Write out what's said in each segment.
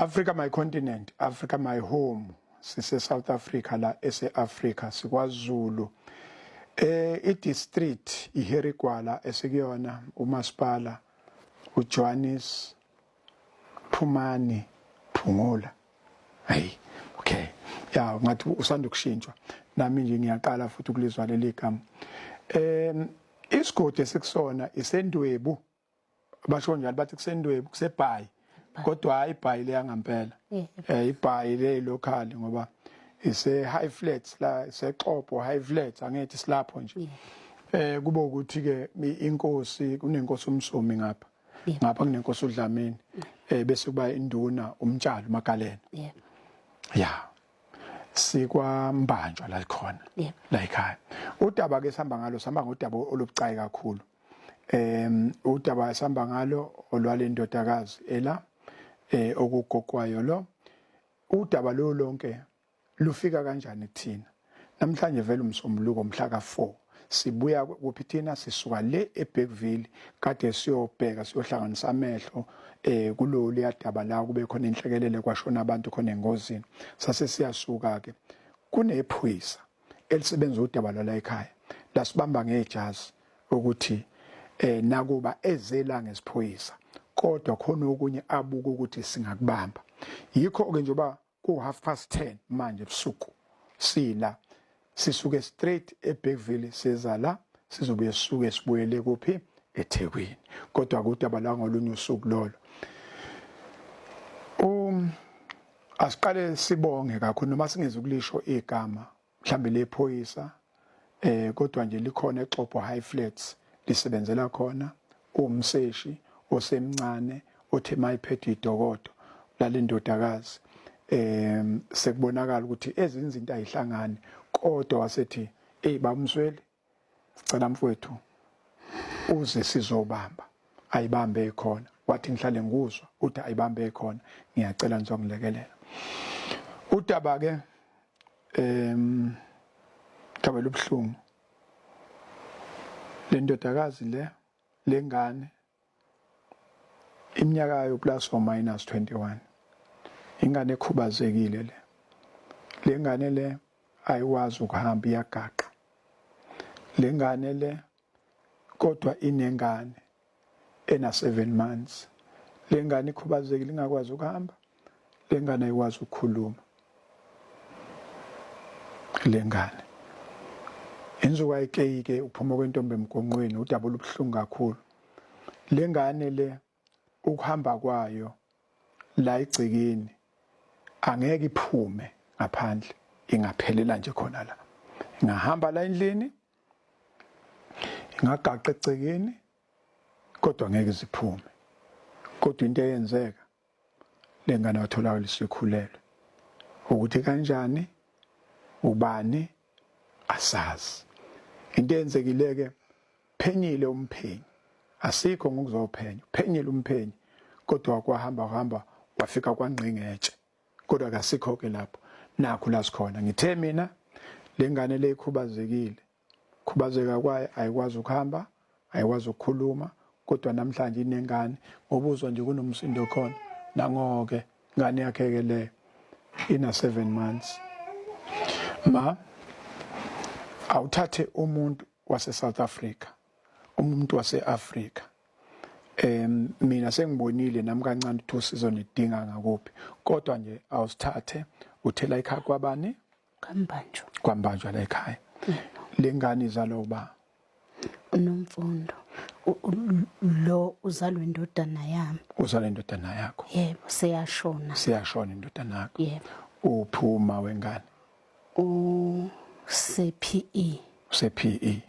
Africa my continent, Africa my home. Sise South Africa la ese-Africa siKwaZulu. I-district iHerigwala esikuyona umasipala uJohannes Phumani Phungula. Hey, okay. Ya ngathi usanda ukushintshwa. Nami nje ngiyaqala futhi ukulizwa leli gama. Isigodi esikusona iSendwebu. Basho njalo bathi kuSendwebu kuseBhayi. Kodwa hayi iBhayi le yangampela. iBhayi le local ngoba ise high flats la iseXhopo high flats angithi silapho nje. Kuba ukuthi ke inkosi kunenkosi uMsomi ngapha. Ngapha kunenkosi uDlamini. Bese kuba induna umtshalo uMagalena. Yeah. SikwaMbanjwa la khona. La ekhaya. Udaba ke sihamba ngalo sihamba ngodaba olubucayi kakhulu. Udaba sihamba ngalo olwale ndodakazi ela okugogwayo lo. Udaba lo lonke lufika kanjani kuthina? Namhlanje vele umsombuluko mhla ka4 sibuya kuphi thina sisuka le eBergville kade siyobheka siyohlanganisa amehlo kulo liyadaba la kube khona inhlekelele kwashona abantu khona engozini sase siyasuka ke kunephwisa elisebenza udaba la ekhaya lasibamba ngejazi ukuthi nakuba ezela ngesiphoyisa kodwa khona okunye abuka ukuthi singakubamba yikho ke njoba ku 10:30 manje ebusuku sila sisuke straight eBergville siza la sizobuye sisuke sibuyele kuphi eThekwini kodwa kudaba la ngolunye usuku lolo asiqale sibonge kakhulu noma singezukulisho igama mhlambe lephoyisa kodwa nje likhona eXhopo high flats lisebenzela khona umseshi osemncane othe mayiphethe idokodo lalendodakazi sekubonakala ukuthi ezinye izinto ayihlangani kodwa wasethi babamsweli sicela mfowethu uze sizobamba ayibambe ekhona wathi ngihlale nguzwa uthi ayibambe ekhona ngiyacela nizongilekelela udaba ke daba lobhlungu le ndodakazi le ngane iminyaka yayo plus or minus 21 ingane ekhubazekile le ngane le ayiwazi ukuhamba iyagaqa le ngane le kodwa inengane ena 7 months le ngane ikhubazekile ingakwazi ukuhamba le ngane ayiwazi ukukhuluma le ngane inzuka ayikeyike uphuma kwentombi emgonqweni udaba olubhlungu kakhulu le ngane le ukuhamba kwayo la igcikini angeke iphume ngaphandle ingaphelela nje khona la ingahamba la endlini ingagaqa egcikini kodwa ngeke ziphume kodwa into eyenzeka lengane watholakala isikhulelwe ukuthi kanjani ubani asazi into eyenzekileke phenyile umphenyi asikho ngokuzophenya phenyile umphenyi kodwa kwahamba wafika kwaNgqingetshe kodwa akasikho ke lapho nakho la sikhona ngithe mina lengane le ikhubazekile khubazeka kwayo ayikwazi ukuhamba ayikwazi ukukhuluma kodwa namhlanje inengane ngobuzwa nje kunomsindo khona nangoke ngane yakhe ke le ina 7 months ma awuthathe umuntu wase South Africa umuntu wase-Africa mina sengibonile nami kancane ukuthi usizo nidinga ngakuphi kodwa nje awusithathe uthela ekhaya kwabani kwaMbanjwa la ekhaya lengane izalo ba uNomfundo lo uzalwe indodana yami uzalwe indodana yakho yebo siyashona indodana yakho yebo uphuma wengane CPE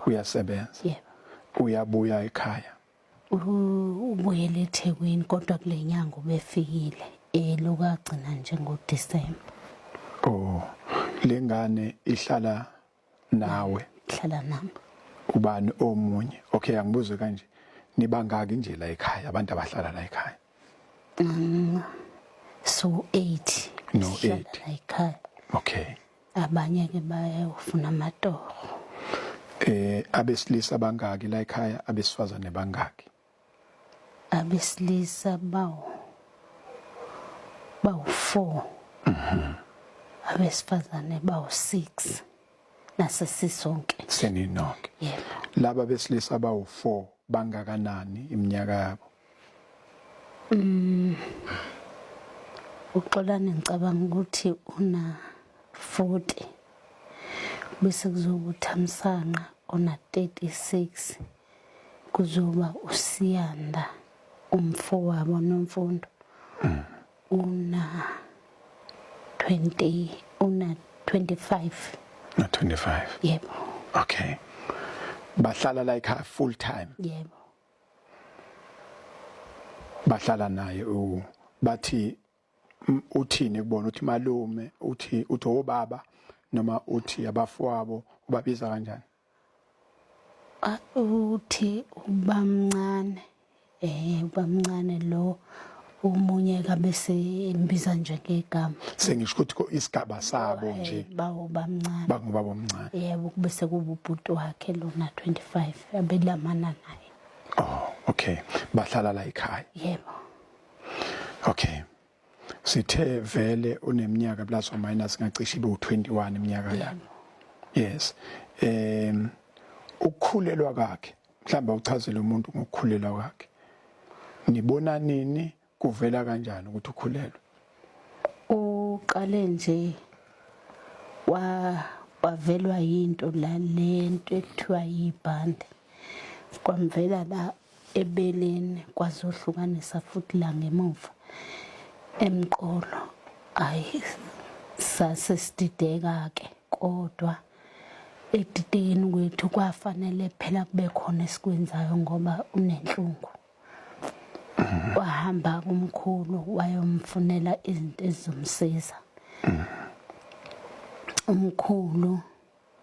uyasebenza yebo uyabuya ekhaya ubuyele eThekwini kodwa kule nyanga ubefikile lokugcina nje ngoDisemba lengane ihlala nawe nami ubani omunye okay angibuze kanje nibangaki nje la ekhaya abantu abahlala la ekhaya so 8 no 8 la ekhaya okay abanye ke bayofuna amatoho abesilisa bangaki la ekhaya abesifazane bangaki abesilisa bawo bawu-4 abesifazane bawu-6 nasesisonke seninonke. yebo. Laba besilisa bawu4 bangakanani iminyaka yabo? uXolani ngicabanga ukuthi una 40 bese kuzoba uThamsanqa ona 36 kuzoba uSiyanda umfowabo noMfundo una 25 No 25. yebo Okay. Bahlala la ekhaya full time. yebo. Bahlala naye bathi uthini kubona uthi malume uthi obaba noma uthi abafowabo ubabiza kanjani? Uthi ubamncane ubamncane lo umunye kabese imbiza nje ngegama Sengisho ukuthi isigaba sabo nje bamncane bangubaba omncane. yebo kubese kuba ubhuti wakhe lona 25 abelamana naye. Oh, okay. Bahlala la ekhaya. Yebo. Okay. Sithe vele uneminyaka plus or minus ngacishe ibe u21 iminyaka yakhe. Yes. Ukukhulelwa kwakhe mhlawumbe uchazele umuntu ngokukhulelwa kwakhe. Nibona nini kuvela kanjani ukuthi ukhulelwe? Uqale nje wavelwa yinto la lento ekuthiwa yibhande. Kwamvela la ebeleni kwazohlukanisa futhi la ngemuva emqolo ayi sasesidideka ke kodwa edidekeni kwethu kwafanele phela kube khona esikwenzayo ngoba unenhlungu. Wahamba kumkhulu wayomfunela izinto ezizomsiza. Umkhulu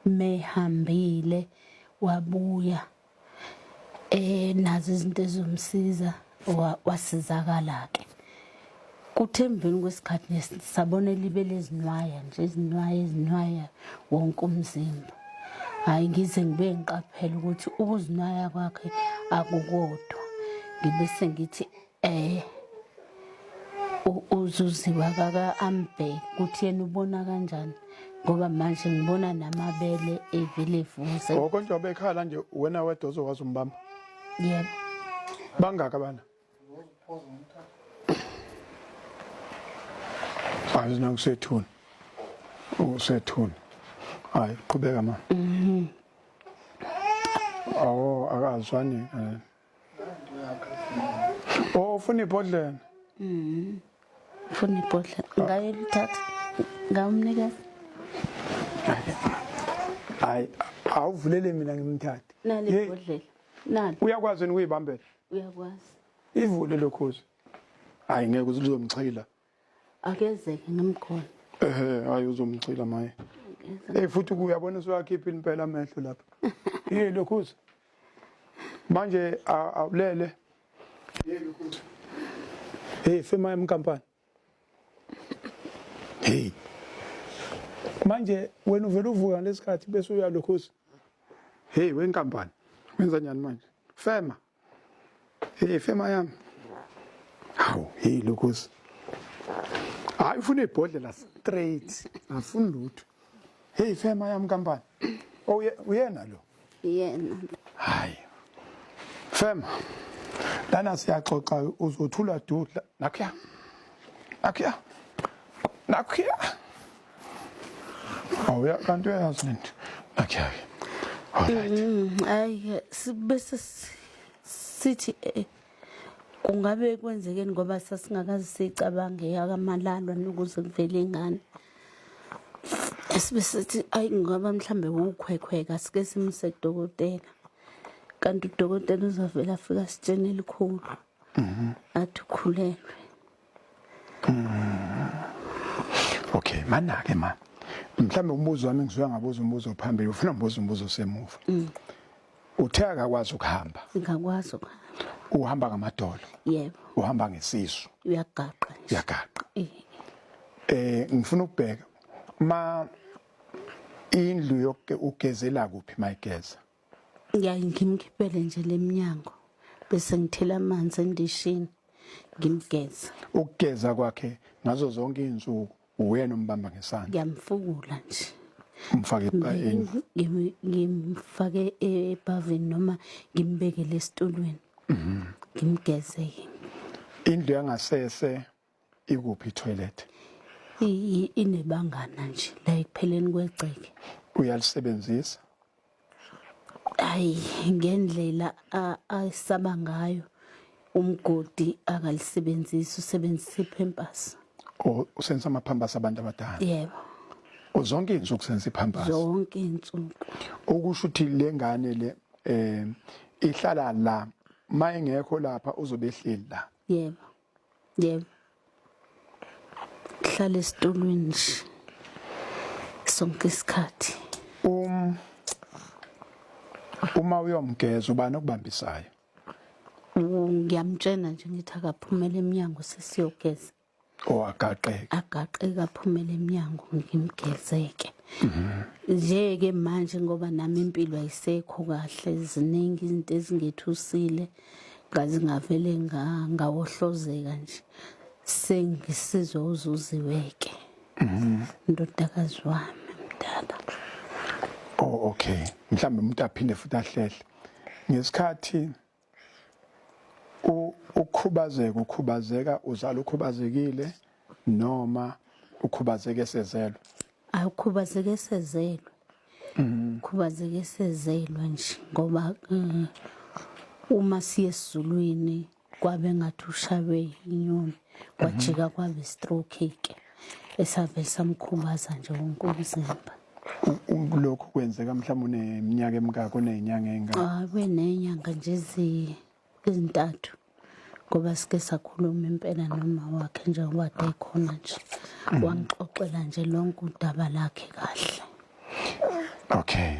mehambile wabuya nazo izinto ezizomsiza wasizakala ke. Kuthembeni kwesikhathi sabona libe lezinwaya nje izinwaya wonke umzimba. Hayi ngize ngibe ngiqaphela ukuthi ukuzinwaya kwakhe akukodwa. Ngibese ngithi uzuziwa kaka Ambhek ukuthi yena ubona kanjani ngoba manje ngibona namabele evele evuze. Konke nje bekhala nje wena wedwa ozokwazi umbamba. Yebo. Bangaka bana? Hayi nakusethuni. Usethuni. Hayi qhubeka ma. Awu akazwani. Ufuna ibhodlela? Ufuna ibhodlela. Ngayelithatha. Ngamnikeza. Hayi awuvulele mina ngimthathe. Nali ibhodlela. Nali. Uyakwazi ukuyibambela? Uyakwazi. Ivule lokhozi. Hayi ngeke uzomchila. Akezeke ngimkhona. Hayi uzomchila maye. Futhi uyabona uyakhipha impela amehlo lapha. Lokhozi. Manje awulele. Lokhozi. Fema emkampani. Manje wena uvela uvuka lesikhathi bese uya lokhozi. Wenkampani. Wenza njani manje? Fema. Fema yami. Hawu, lokhozi. Hayi ufuna ibhodlela straight. Afuni lutho. Fema yami kampani. Uyena lo. Yena. Hayi. Fema. Lana siyaxoxa uzothula dudla. Nakya. Awuya kanti uyazi lento. Nakya. Hayi bese sithi kungabe kwenzekeni ngoba sasingakazi sicabange yakamalalo ukuze kuvele ingane. Esibesithi ayi ngoba mhlambe ukhwekhweka sike simse kudokotela. Kanti udokotela uzavela afika sitshene elikhulu. Athi ukhulelwe. Okay, manake ma. Mhlambe umbuzo wami ngizwe ngabuza umbuzo phambili ufuna umbuzo semuva. Uthe akakwazi ukuhamba. Ngakwazi ukuhamba. Uhamba ngamadolo. Yebo. Uhamba ngesisu. Uyagaqa. Uyagaqa. Ngifuna ukubheka ma indlu yonke ugezela kuphi mayigeza? Ngimkhiphele nje leminyango bese ngithela amanzi endishini ngimgeza. Ukugeza kwakhe ngazo zonke izinsuku uyena umbamba ngesandla ngiyamfukula nje umfake ebhayini ngimfake ebhavini noma ngimbekele esitulweni ngimgezeke. indlu yangasese ikuphi toilet Inebangana nje la ekupheleni kwegceke. uyalisebenzisa Hayi ngendlela ayisaba ngayo umgodi akalisebenzisi usebenzisa ipampers. usenza amaphambasi abantu abadala Yebo, zonke izinsuku senza iphambasi zonke insuku. okusho ukuthi lengane le ihlala la mayengekho lapha uzobe ehleli la Yebo, yebo. Hlala esitulweni nje sonke isikhathi. uma uyomgeza ubani okubambisayo Ngiyamtshena nje ngithi akaphumele eminyango sesiyogeza. Agaqeka aphumele eminyango ngimgezeke. Nje ke manje ngoba nami impilo ayisekho kahle ziningi izinto ezingethusile ngazi ngavele ngawohlozeka nje sengisizwe uzuziweke. Ndodakazi wami mdala. okay mhlambe umuntu aphinde futhi ahlehle ngesikhathi ukhubazeka uzala ukhubazekile noma ukhubazeke sezelwe Awukhubazeke sezelwe. Khubazeke sezelwe nje ngoba uma siye esizulwini kwabe ngathi ushawe inyoni kwajika kwabe stroke ke esavele samkhubaza nje wonke umzimba. lokho kwenzeka mhlawumbe uneminyaka emingako nezinyanga engaka Nenyanga nje ezintathu ngoba sike sakhuluma impela noma wakhe nje wade ekhona nje wangixoxela nje lonke udaba lakhe kahle. okay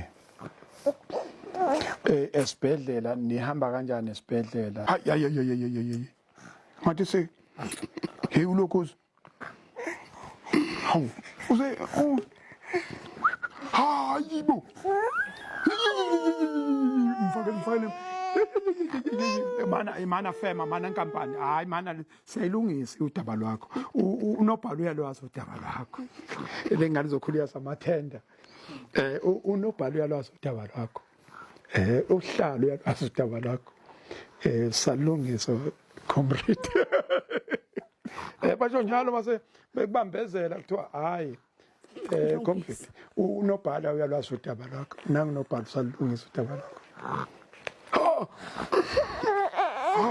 esibhedlela nihamba kanjani esibhedlela hayi ngathi se hey ulokhozi hawu uze hayibo mfake mana fema mana nkampani hayi mana siyayilungisa udaba lwakho unobhala uyalwazi udaba lwakho lengane zokhulisa samathenda unobhala uyalwazi udaba lwakho uhlalo uyalwazi udaba lwakho salungisa comrade basho njalo mase bekubambezela kuthiwa hayi comrade unobhala uyalwazi udaba lwakho nangu nobhala salungisa udaba lwakho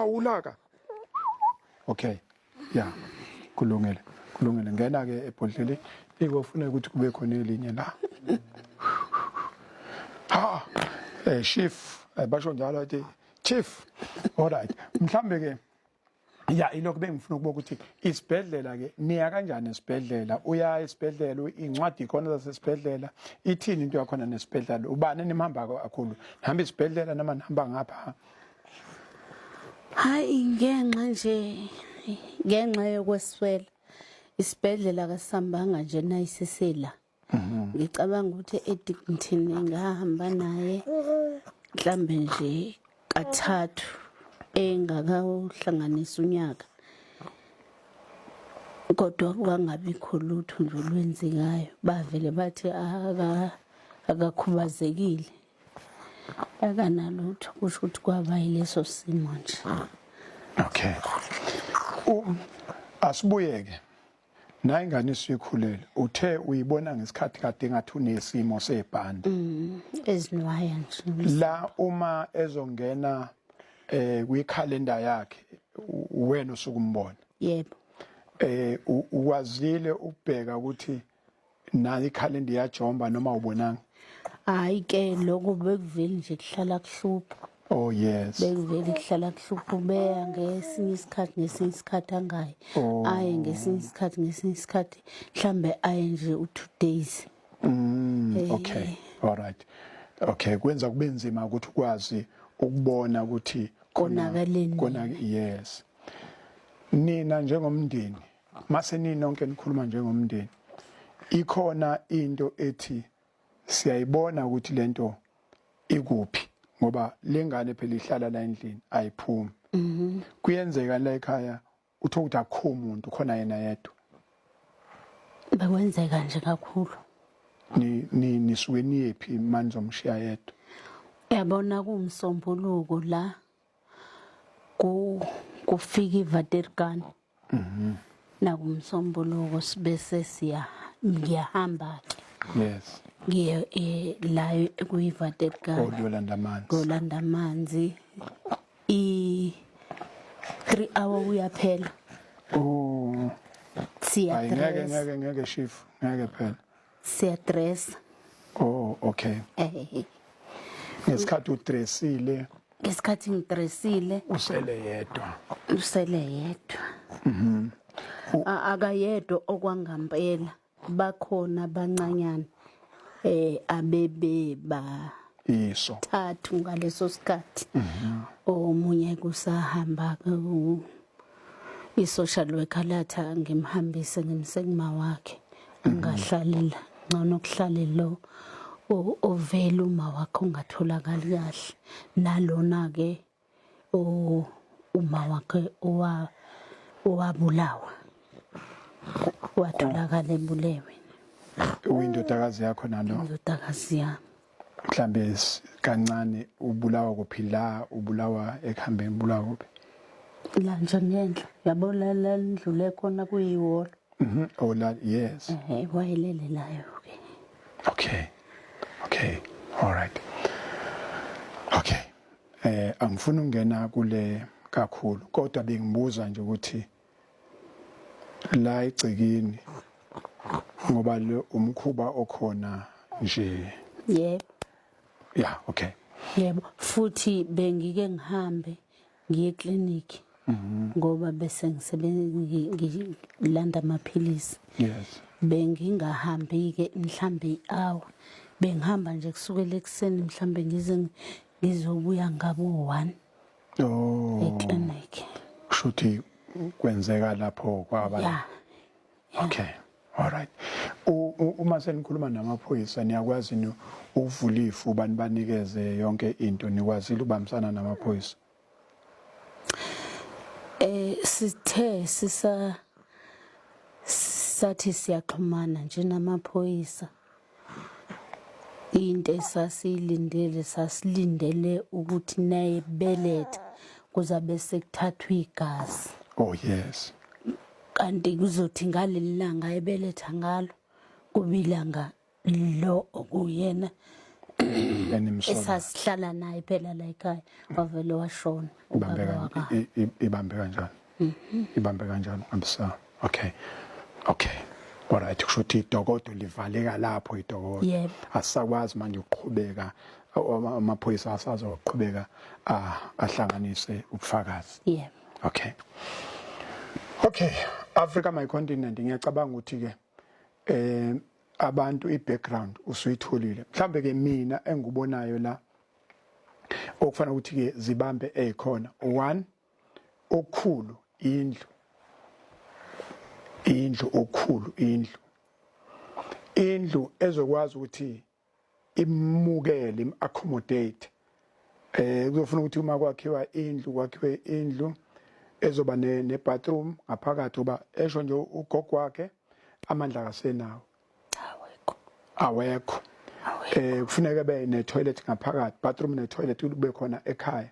ulaka okay yeah kulungile ngena ke ebhodleni ikufuna ukuthi kube khona elinye la chief basho njalo athi chief alright mhlambe ke ya ilokho bengifuna ukuba ukuthi isibhedlela ke niya kanjani esibhedlela uya esibhedlela incwadi khona zasesibhedlela ithini into yakhona nesibhedlela ubani nimhamba kakhulu nihamba isibhedlela noma nihamba ngapha Hayi ngenxa yokweswela isibhedlela kasambanga nje nayisesela. Ngicabanga ukuthi eDignity ngahamba naye mhlambe nje kathathu engakahlanganisa unyaka. Kodwa kwangabikho lutho nje olwenzekayo bavele bathi akakhubazekile akanalutho kusho ukuthi kwaba yileso simo nje. okay asibuyeke na ingane isikhulele uthe uyibona ngesikhathi kade ngathi unesimo sebhandi Ezinwaya nje la uma ezongena kwikhalenda yakhe wena usukumbona yebo ukwazile ukubheka ukuthi nayi ikhalenda iyajomba noma ubonanga hayi ke lokho bekuveli nje kuhlala kuhlupha. oh yes Bekuveli kuhlala kuhlupha ubeya ngesinye isikhathi angayi aye ngesinye isikhathi mhlambe aye nje u2 days. Okay all right okay kwenza kube nzima ukuthi ukwazi ukubona ukuthi konakala yes nina njengomndeni mase ninonke nikhuluma njengomndeni ikhona into ethi siyayibona ukuthi lento ikuphi ngoba lengane phela ihlala la endlini ayiphumi kuyenzeka la ekhaya uthe ukuthi akukho umuntu khona yena yedwa bekwenzeka nje kakhulu. ni nisuke niyephi manje omshiya yedwa? Yabona kumsombuluko la kufika iVatirkan. Nakumsombuluko sibese ngiyahamba ke. Yes. Ngiye la kuyiVatirkan. Olanda amanzi. Ngolanda amanzi 3 hour uyaphela. Oh. Hayi ngeke shifu, ngeke phela. Siyadress. Oh, okay. Ngesikhathi udressile, ngesikhathi ngidressile usele yedwa. Akayedwa okwangampela, bakhona abancanyana abebe iso thathu ngaleso sikhathi. Omunye kusahamba i-social worker latha ngimhambise ngimsekuma wakhe angahlalila ngcono kuhlale lo ovela uma wakhe ungatholakali kahle, nalona ke uma wakhe owabulawa watholakala ebulewe. Uyindodakazi yakho nalo? Indodakazi yami. Mhlambe kancane ubulawa kuphi la, ubulawa ekuhambeni, ubulawa kuphi? La nje ngendla yabo la ndlule khona kuyiwolo. Oh la, yes. Wayelele layo ke. Okay, all right. Okay, angifuni ungena kule kakhulu, kodwa bengibuza nje ukuthi la egcikini ngoba lo umkhuba okhona nje. Yebo. Yeah, okay. Yebo, futhi bengike ngihambe ngiye clinic ngoba bese ngilanda amaphilisi. Yes. Bengingahambi ke mhlambe hour, bengihamba nje kusukela ekseni mhlambe ngizobuya ngabo 1 eclinic. Kushuthi kwenzeka lapho kwaba. Yeah. Okay, all right. Uma senikhuluma namaphoyisa niyakwazi ukuvula ifuba nibanikeze yonke into, nikwazile ukubambisana namaphoyisa? Sithe sathi siyaxhumana nje namaphoyisa. Into sasilindele ukuthi naye beletha kuzabe sekuthathwa igazi. Oh yes. Kanti kuzothi ngaleli langa ebeletha ngalo kubilanga lo okuyena esasihlala naye phela la ekhaya wavele washona. Ibambe kanjani? Ibambe kanjani ambisa? Okay. All right, kushuthi idokodo livaleka lapho idokodo. Yebo. Asakwazi manje ukuqhubeka, amaphoyisa asazoqhubeka ahlanganise ubufakazi. Yebo. Okay, Africa my continent, ngiyacabanga ukuthi ke abantu i-background usuyitholile. Mhlambe ke mina engikubonayo la okufanele ukuthi ke zibambe ekhona. 1, okukhulu indlu okukhulu, indlu ezokwazi ukuthi imukele, im-accommodate. Kuzofuna ukuthi uma kwakhiwe indlu ezoba ne-bathroom ngaphakathi, oba esho nje ugogo wakhe amandla akasenawo. Awekho. Kufuneka be ne-toilet ngaphakathi, bathroom ne-toilet kube khona ekhaya.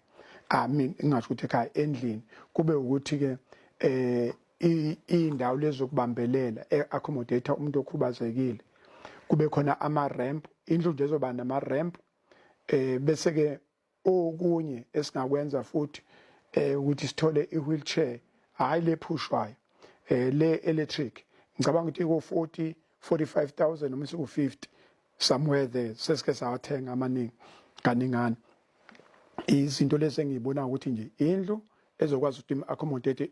Ngingasho ukuthi ekhaya, endlini kube ukuthi ke indawo lezokubambelela accommodate umuntu okhubazekile. Kube khona ama-ramp, indlu nje ezoba nama-ramp. Bese ke okunye esingakwenza futhi ukuthi sithole i-wheelchair, hayi le phushwayo, le electric. Ngicabanga ukuthi ku 45,000 noma ku 50 somewhere there, sesike sawathenga amaningi kaningana. Izinto lezi engiyibona ukuthi nje indlu ezokwazi ukuthi im-accommodate,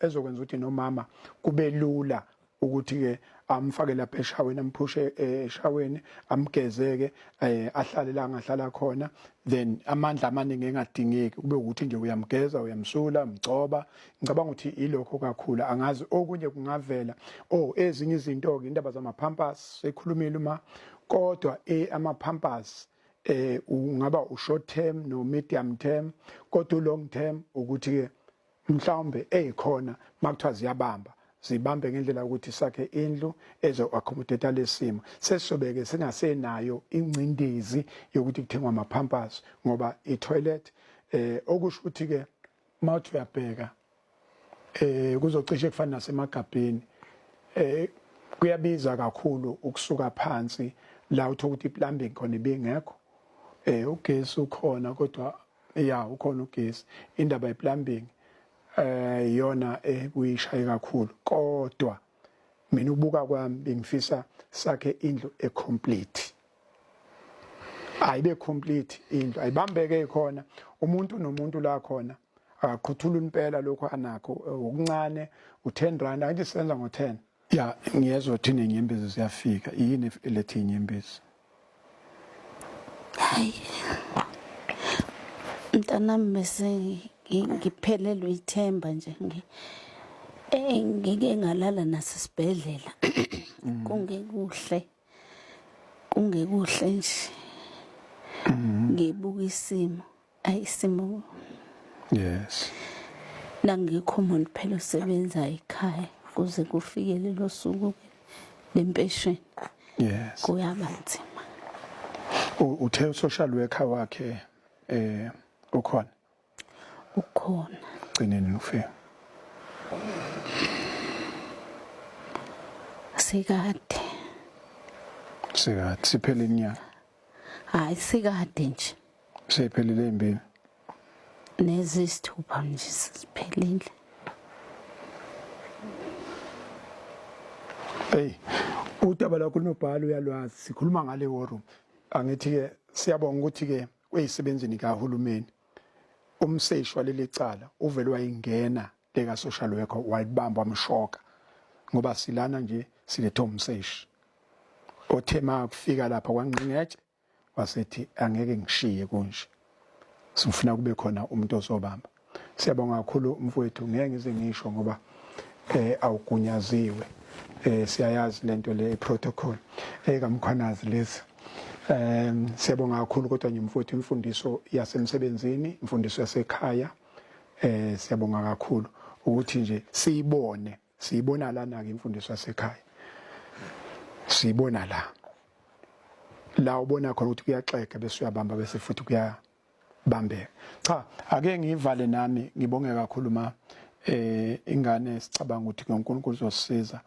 ezokwenza ukuthi nomama kube lula ukuthi ke amfake lapha eshaweni, amphushe eshaweni, amgezeke, ahlale la angahlala khona, then amandla amaningi engadingeki, kube ukuthi nje uyamgeza, uyamsula, umgcoba. Ngicabanga ukuthi ilokho kakhulu. Angazi okunye kungavela. Ezinye izinto ke indaba zama-pampers sekhulumile uma, kodwa ama-pampers ungaba u-short term no medium term, kodwa long term ukuthi ke mhlawumbe ekhona makuthiwa ziyabamba zibambe ngendlela ukuthi sakhe indlu ezo-accommodate lesimo sesobeke singasenayo ingcindezi yokuthi kuthengwa ama-pampers ngoba i-toilet okusho ukuthi-ke mawuthi uyabheka kuzocishe kufana nasemagabheni kuyabiza kakhulu ukusuka phansi la uthola ukuthi i-plumbing khona ibingekho ugesi ukhona kodwa ukhona ugesi indaba ye-plumbing yona kuyishaye kakhulu kodwa mina ubuka kwami bengifisa sakhe indlu ecomplete ayibe complete indlu ayibambeke khona umuntu nomuntu la khona akaqhuthula impela lokho anakho okuncane u10 rand angithi senza ngo10 ya ngiyezwa ukuthi inyembezi ziyafika yini elethe inyembezi hayi mntanami bese ngiphelelwe ithemba nje ngike ngalala nasesibhedlela kungekuhle nje ngibuka isimo yes nangikho umuntu phela osebenza ekhaya kuze kufike lelo suku lempesheni yes kuyaba nzima uthe social worker wakhe ukhona gcineni ufike sikade siphele inyanga hayi sikade nje sephelile imbili nezisithupha nje siphelile hey udaba lakho nobhalo uyalwazi sikhuluma ngale war room angithi ke siyabonga ukuthi ke kweyisebenzini kahulumeni umseshi waleli cala uvele wayingena leka social worker wayibamba wamshoka ngoba silana nje silethe umseshi othema kufika lapha kwangqingetshe wasethi angeke ngishiye kunje sifuna kube khona umuntu ozobamba siyabonga kakhulu mfowethu ngeke ngize ngisho ngoba awugunyaziwe siyayazi lento le protocol ekamkhwanazi lezi siyabonga kakhulu kodwa nje mfowethu imfundiso yasemsebenzini imfundiso yasekhaya siyabonga kakhulu ukuthi nje siyibona lana ke imfundiso yasekhaya siyibona la ubona khona ukuthi kuyaxega bese uyabamba bese futhi kuyabambeka cha ake ngivale nami ngibonge kakhulu ma ingane sicabanga ukuthi uNkulunkulu uzosisiza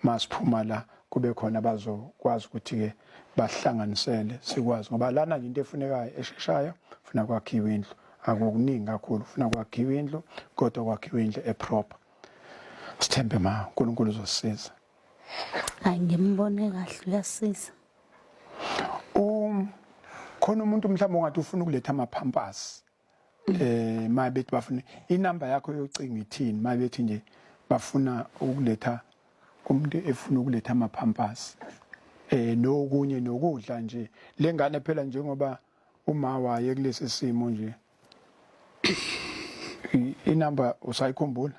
masiphuma la kube khona bazokwazi ukuthi ke bahlanganisele sikwazi ngoba lana nje into efunekayo esheshayo ufuna kwakhiwa indlu akukuningi kakhulu ufuna kwakhiwa indlu kodwa kwakhiwa indlu eproper sithembe ma uNkulunkulu uzosisiza hayi ngimbone kahle uyasiza khona umuntu mhlawumbe ongathi ufuna ukuletha ama-pampers mabethi bafuna inamba yakho yocinga ithini mabethi nje bafuna ukuletha umuntu efuna ukuletha ama-pampers nokunye nokudla nje lengane phela njengoba uma waye kulesi simo nje inamba usayikhumbula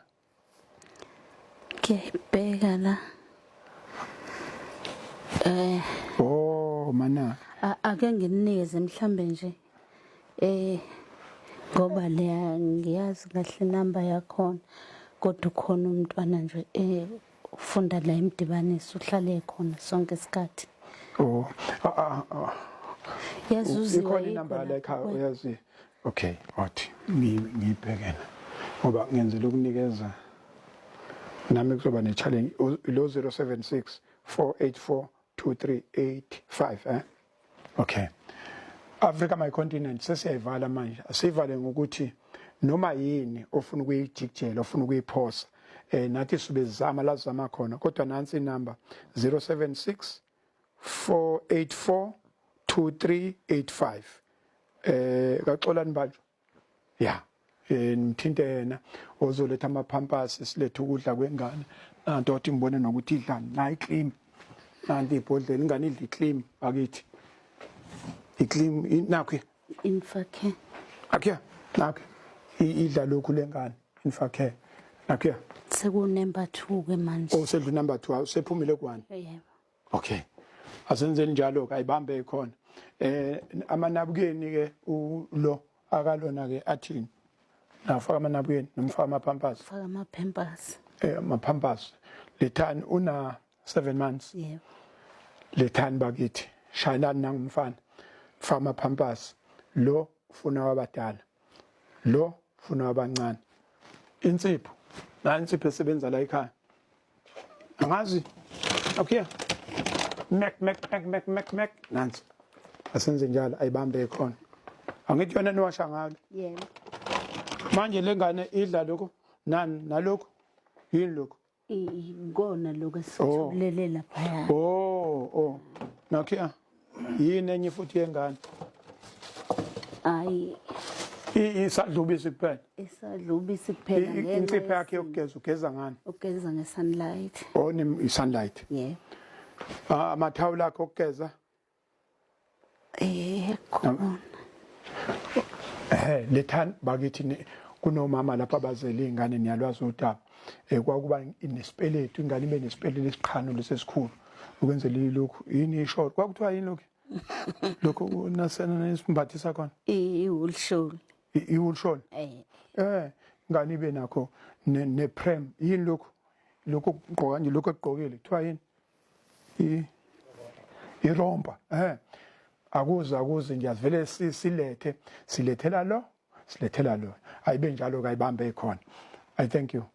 ngiyibheka la mana ake nginikeze mhlambe nje ngoba le ngiyazi kahle inamba yakhona kodwa ukhona umntwana nje ufunda la emdibaniso uhlale khona sonke isikhathi yazuziwe ikhona inamba la ekhaya uyazi okay wathi ngibhekena ngoba ngenzela ukunikeza nami kuzoba ne challenge lo 076 484 2385 okay Africa my continent sesiyayivala manje asivale ngokuthi noma yini ofuna ukuyijikjela ofuna ukuyiphosa nathi sibezama la zama khona kodwa nansi inamba 076 484 2385 kaXolani Banjwa ya nimthinte yena ozoletha ama-pampers silethe ukudla kwengane nanto othi ngibone nokuthi idla nayi clean nanti ibhodlela ingane idla iclean bakithi iclean nakho infake akya nakho idla lokhu lengane infake nakho sekunember 2 ke manje sedlu number 2 sephumile kwani yebo okay asenzeni njalo ke ayibambe khona amanabukeni ke lo akalona ke athini nafaka amanabukeni nomfaka ama-pampers faka ama-pampers ama-pampers Lethani una 7 months. yebo Lethani bakithi shayelani nangumfana fama pampas lo ufuna wabadala lo ufuna wabancane insipho la insipho esebenza la ekhaya angazi okay mek nansi asenze njalo ayibambe khona angithi yona niwasha ngalo yebo manje lengane idla lokho nani nalokho yini lokho ikona lokho esithulele laphaya oh nakuya yini enye futhi yengane hayi isadlubisi kuphela isadlubisi kuphela insipho yakhe ugeza ngani ugeza nge-sunlight i-sunlight yebo amathawula akho okugeza khona lethani bakithi kunomama lapha abazele ingane niyalwazi udaba kwakuba inesipeletu ingane ibe nesipelelo esiqhano lesesikhulu ukwenzela ilokhu yini ishort kwakuthiwa yini lokho lokho nasena nesimbathisa khona i-wool shawl i-wool shawl ingane ibe nakho ne-prem yini lokho ugqoka nje lokho egqokile kuthiwa yini iromba akuze nje asivele silethela lo ayibe njalo kayibambe khona I thank you.